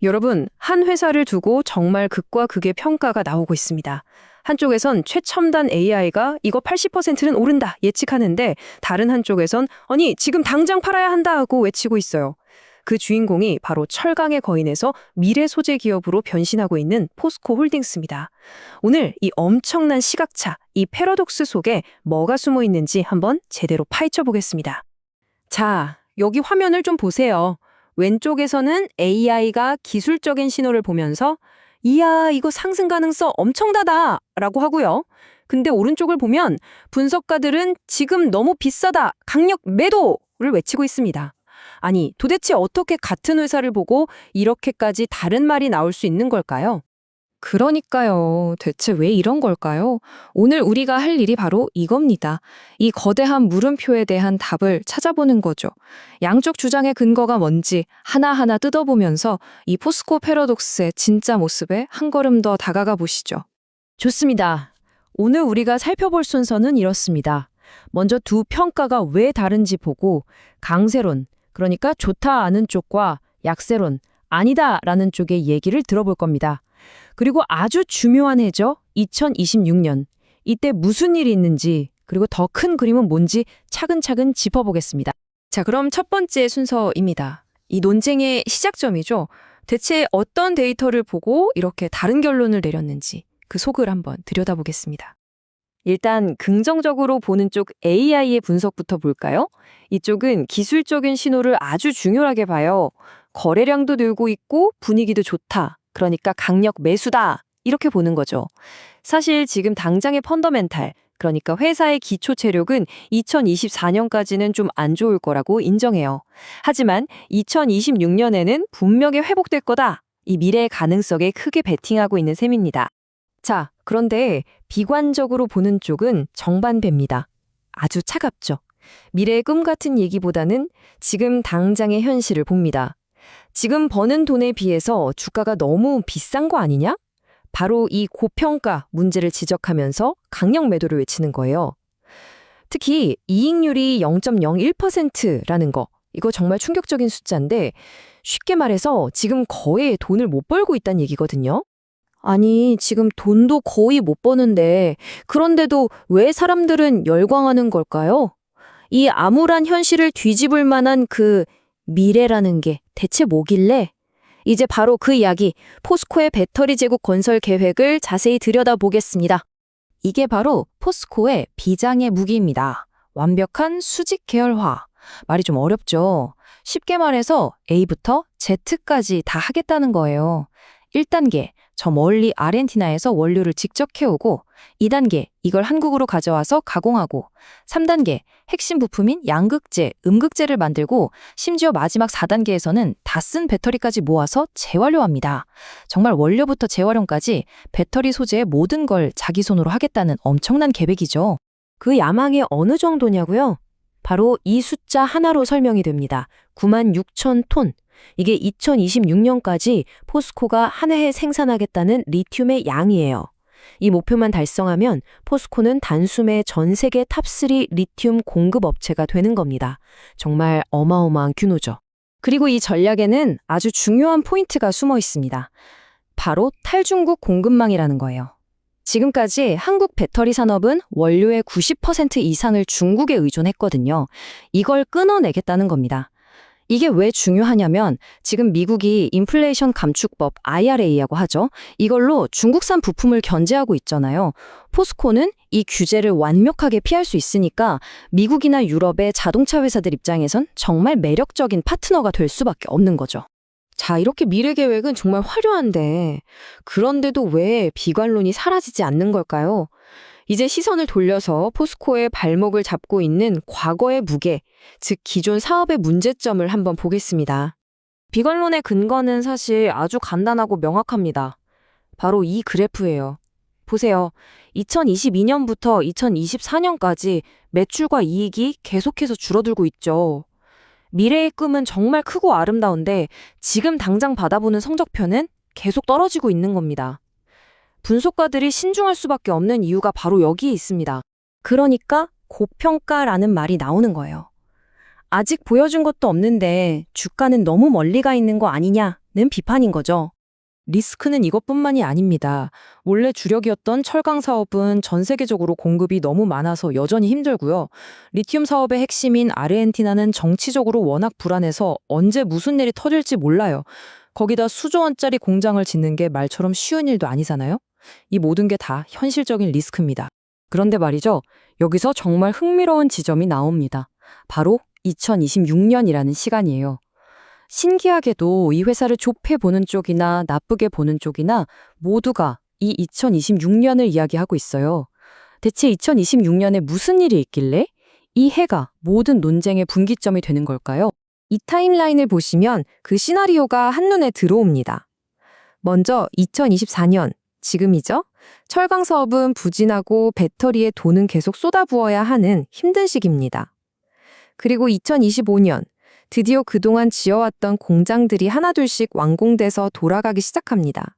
여러분, 한 회사를 두고 정말 극과 극의 평가가 나오고 있습니다. 한쪽에선 최첨단 AI가 이거 80%는 오른다 예측하는데 다른 한쪽에선 아니 지금 당장 팔아야 한다 하고 외치고 있어요. 그 주인공이 바로 철강의 거인에서 미래 소재 기업으로 변신하고 있는 포스코 홀딩스입니다. 오늘 이 엄청난 시각차, 이 패러독스 속에 뭐가 숨어 있는지 한번 제대로 파헤쳐 보겠습니다. 자, 여기 화면을 좀 보세요. 왼쪽에서는 AI가 기술적인 신호를 보면서 이야, 이거 상승 가능성 엄청나다 라고 하고요. 근데 오른쪽을 보면 분석가들은 지금 너무 비싸다, 강력 매도를 외치고 있습니다. 아니, 도대체 어떻게 같은 회사를 보고 이렇게까지 다른 말이 나올 수 있는 걸까요? 그러니까요. 대체 왜 이런 걸까요? 오늘 우리가 할 일이 바로 이겁니다. 이 거대한 물음표에 대한 답을 찾아보는 거죠. 양쪽 주장의 근거가 뭔지 하나하나 뜯어보면서 이 포스코 패러독스의 진짜 모습에 한 걸음 더 다가가 보시죠. 좋습니다. 오늘 우리가 살펴볼 순서는 이렇습니다. 먼저 두 평가가 왜 다른지 보고 강세론, 그러니까 좋다 하는 쪽과 약세론, 아니다 라는 쪽의 얘기를 들어볼 겁니다. 그리고 아주 중요한 해죠. 2026년. 이때 무슨 일이 있는지, 그리고 더 큰 그림은 뭔지 차근차근 짚어보겠습니다. 자, 그럼 첫 번째 순서입니다. 이 논쟁의 시작점이죠. 대체 어떤 데이터를 보고 이렇게 다른 결론을 내렸는지 그 속을 한번 들여다보겠습니다. 일단 긍정적으로 보는 쪽 AI의 분석부터 볼까요? 이쪽은 기술적인 신호를 아주 중요하게 봐요. 거래량도 늘고 있고 분위기도 좋다. 그러니까 강력 매수다. 이렇게 보는 거죠. 사실 지금 당장의 펀더멘탈, 그러니까 회사의 기초 체력은 2024년까지는 좀 안 좋을 거라고 인정해요. 하지만 2026년에는 분명히 회복될 거다. 이 미래의 가능성에 크게 베팅하고 있는 셈입니다. 자, 그런데 비관적으로 보는 쪽은 정반대입니다. 아주 차갑죠. 미래의 꿈 같은 얘기보다는 지금 당장의 현실을 봅니다. 지금 버는 돈에 비해서 주가가 너무 비싼 거 아니냐? 바로 이 고평가 문제를 지적하면서 강력 매도를 외치는 거예요. 특히 이익률이 0.01%라는 거, 이거 정말 충격적인 숫자인데 쉽게 말해서 지금 거의 돈을 못 벌고 있다는 얘기거든요. 아니, 지금 돈도 거의 못 버는데 그런데도 왜 사람들은 열광하는 걸까요? 이 암울한 현실을 뒤집을 만한 그 미래라는 게 대체 뭐길래? 이제 바로 그 이야기, 포스코의 배터리 제국 건설 계획을 자세히 들여다보겠습니다. 이게 바로 포스코의 비장의 무기입니다. 완벽한 수직 계열화. 말이 좀 어렵죠? 쉽게 말해서 A부터 Z까지 다 하겠다는 거예요. 1단계, 저 멀리 아르헨티나에서 원료를 직접 캐오고 2단계, 이걸 한국으로 가져와서 가공하고 3단계, 핵심 부품인 양극재, 음극재를 만들고 심지어 마지막 4단계에서는 다 쓴 배터리까지 모아서 재활용합니다. 정말 원료부터 재활용까지 배터리 소재의 모든 걸 자기 손으로 하겠다는 엄청난 계획이죠. 그 야망이 어느 정도냐고요? 바로 이 숫자 하나로 설명이 됩니다. 96,000톤. 이게 2026년까지 포스코가 한 해에 생산하겠다는 리튬의 양이에요. 이 목표만 달성하면 포스코는 단숨에 전 세계 탑3 리튬 공급 업체가 되는 겁니다. 정말 어마어마한 규모죠. 그리고 이 전략에는 아주 중요한 포인트가 숨어 있습니다. 바로 탈중국 공급망이라는 거예요. 지금까지 한국 배터리 산업은 원료의 90% 이상을 중국에 의존했거든요. 이걸 끊어내겠다는 겁니다. 이게 왜 중요하냐면 지금 미국이 인플레이션 감축법 IRA라고 하죠. 이걸로 중국산 부품을 견제하고 있잖아요. 포스코는 이 규제를 완벽하게 피할 수 있으니까 미국이나 유럽의 자동차 회사들 입장에선 정말 매력적인 파트너가 될 수밖에 없는 거죠. 자, 이렇게 미래 계획은 정말 화려한데 그런데도 왜 비관론이 사라지지 않는 걸까요? 이제 시선을 돌려서 포스코의 발목을 잡고 있는 과거의 무게, 즉 기존 사업의 문제점을 한번 보겠습니다. 비관론의 근거는 사실 아주 간단하고 명확합니다. 바로 이 그래프예요. 보세요. 2022년부터 2024년까지 매출과 이익이 계속해서 줄어들고 있죠. 미래의 꿈은 정말 크고 아름다운데 지금 당장 받아보는 성적표는 계속 떨어지고 있는 겁니다. 분석가들이 신중할 수밖에 없는 이유가 바로 여기에 있습니다. 그러니까 고평가라는 말이 나오는 거예요. 아직 보여준 것도 없는데 주가는 너무 멀리 가 있는 거 아니냐 비판인 거죠. 리스크는 이것뿐만이 아닙니다. 원래 주력이었던 철강 사업은 전 세계적으로 공급이 너무 많아서 여전히 힘들고요. 리튬 사업의 핵심인 아르헨티나는 정치적으로 워낙 불안해서 언제 무슨 일이 터질지 몰라요. 거기다 수조 원짜리 공장을 짓는 게 말처럼 쉬운 일도 아니잖아요. 이 모든 게 다 현실적인 리스크입니다. 그런데 말이죠. 여기서 정말 흥미로운 지점이 나옵니다. 바로 2026년이라는 시간이에요. 신기하게도 이 회사를 좋게 보는 쪽이나 나쁘게 보는 쪽이나 모두가 이 2026년을 이야기하고 있어요. 대체 2026년에 무슨 일이 있길래 이 해가 모든 논쟁의 분기점이 되는 걸까요? 이 타임라인을 보시면 그 시나리오가 한눈에 들어옵니다. 먼저 2024년, 지금이죠? 철강 사업은 부진하고 배터리에 돈은 계속 쏟아부어야 하는 힘든 시기입니다. 그리고 2025년, 드디어 그동안 지어왔던 공장들이 하나둘씩 완공돼서 돌아가기 시작합니다.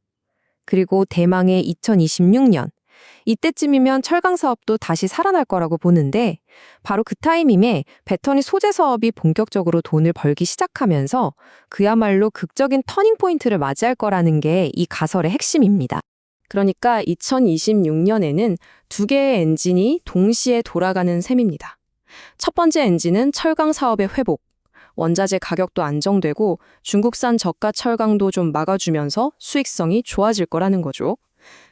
그리고 대망의 2026년, 이때쯤이면 철강 사업도 다시 살아날 거라고 보는데 바로 그 타이밍에 배터리 소재 사업이 본격적으로 돈을 벌기 시작하면서 그야말로 극적인 터닝 포인트를 맞이할 거라는 게 이 가설의 핵심입니다. 그러니까 2026년에는 두 개의 엔진이 동시에 돌아가는 셈입니다. 첫 번째 엔진은 철강 사업의 회복, 원자재 가격도 안정되고 중국산 저가 철강도 좀 막아주면서 수익성이 좋아질 거라는 거죠.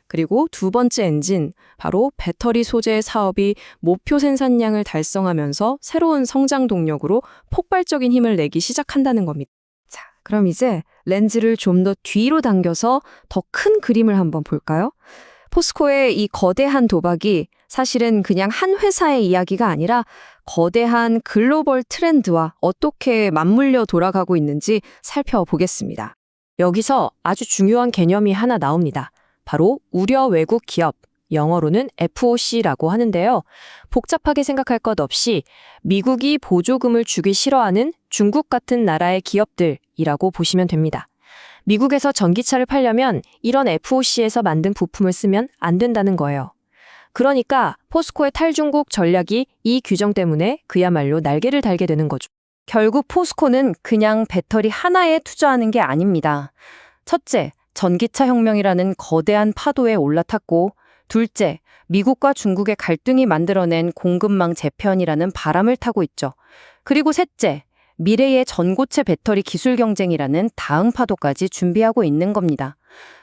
그리고 두 번째 엔진, 바로 배터리 소재 사업이 목표 생산량을 달성하면서 새로운 성장 동력으로 폭발적인 힘을 내기 시작한다는 겁니다. 자, 그럼 이제 렌즈를 좀 더 뒤로 당겨서 더 큰 그림을 한번 볼까요? 포스코의 이 거대한 도박이 사실은 그냥 한 회사의 이야기가 아니라 거대한 글로벌 트렌드와 어떻게 맞물려 돌아가고 있는지 살펴보겠습니다. 여기서 아주 중요한 개념이 하나 나옵니다. 바로 우려 외국 기업, 영어로는 FOC라고 하는데요. 복잡하게 생각할 것 없이 미국이 보조금을 주기 싫어하는 중국 같은 나라의 기업들이라고 보시면 됩니다. 미국에서 전기차를 팔려면 이런 FOC에서 만든 부품을 쓰면 안 된다는 거예요. 그러니까 포스코의 탈중국 전략이 이 규정 때문에 그야말로 날개를 달게 되는 거죠. 결국 포스코는 그냥 배터리 하나에 투자하는 게 아닙니다. 첫째, 전기차 혁명이라는 거대한 파도에 올라탔고, 둘째, 미국과 중국의 갈등이 만들어낸 공급망 재편이라는 바람을 타고 있죠. 그리고 셋째, 미래의 전고체 배터리 기술 경쟁이라는 다음 파도까지 준비하고 있는 겁니다.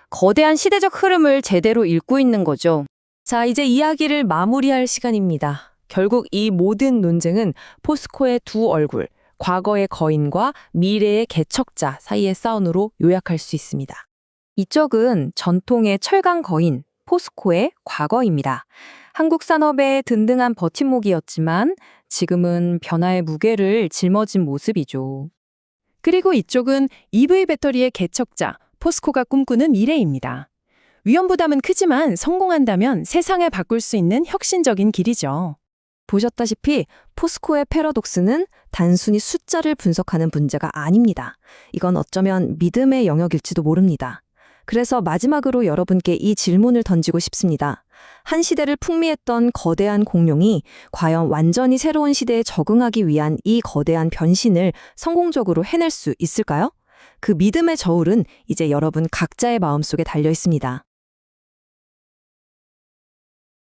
거대한 시대적 흐름을 제대로 읽고 있는 거죠. 자, 이제 이야기를 마무리할 시간입니다. 결국 이 모든 논쟁은 포스코의 두 얼굴, 과거의 거인과 미래의 개척자 사이의 싸움으로 요약할 수 있습니다. 이쪽은 전통의 철강 거인, 포스코의 과거입니다. 한국 산업의 든든한 버팀목이었지만 지금은 변화의 무게를 짊어진 모습이죠. 그리고 이쪽은 EV 배터리의 개척자, 포스코가 꿈꾸는 미래입니다. 위험 부담은 크지만 성공한다면 세상을 바꿀 수 있는 혁신적인 길이죠. 보셨다시피 포스코의 패러독스는 단순히 숫자를 분석하는 문제가 아닙니다. 이건 어쩌면 믿음의 영역일지도 모릅니다. 그래서 마지막으로 여러분께 이 질문을 던지고 싶습니다. 한 시대를 풍미했던 거대한 공룡이 과연 완전히 새로운 시대에 적응하기 위한 이 거대한 변신을 성공적으로 해낼 수 있을까요? 그 믿음의 저울은 이제 여러분 각자의 마음속에 달려 있습니다.